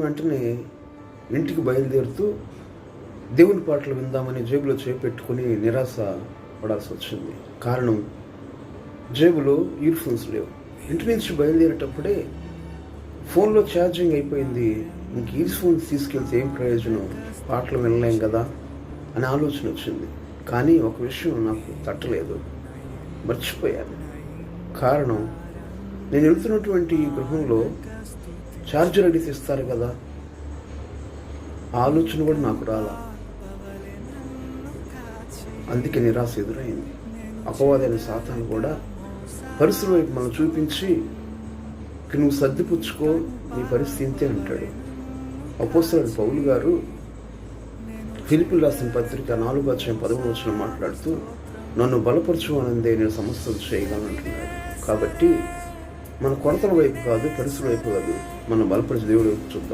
వెంటనే ఇంటికి బయలుదేరుతూ దేవుని పాటలు విందామని జేబులో చేపెట్టుకుని నిరాశ పడాల్సి వచ్చింది. కారణం, జేబులో ఇయర్ ఫోన్స్ లేవు. ఇంటి నుంచి బయలుదేరేటప్పుడే ఫోన్లో ఛార్జింగ్ అయిపోయింది. ఇంక ఇయర్ ఫోన్స్ తీసుకెళ్తే ఏం ప్రయోజనం, పాటలు వినలేం కదా అనే ఆలోచన వచ్చింది. కానీ ఒక విషయం నాకు తట్టలేదు, మర్చిపోయాను. కారణం, నేను వెళ్తున్నటువంటి ఈ గృహంలో ఛార్జర్ అడిగితే ఇస్తారు కదా, ఆలోచన కూడా నాకు రాలా. అందుకే నిరాశ ఎదురైంది. అపవాదైన సాతాను కూడా పరిస్థితుల వైపు మనం చూపించి, నువ్వు సర్దిపుచ్చుకో, నీ పరిస్థితి ఇంతే అంటాడు. అపోస్తలుడైన పౌలు గారు ఫిలిప్పీయులకు రాసిన పత్రిక 4:13 మాట్లాడుతూ, నన్ను బలపరచువానందే నేను సమస్తం చేయగలను అంటున్నాడు. కాబట్టి మన కొరతల వైపు కాదు, పరిస్థితుల వైపు కాదు, మనం బలపరిచే దేవుడి వైపు చూద్దాం.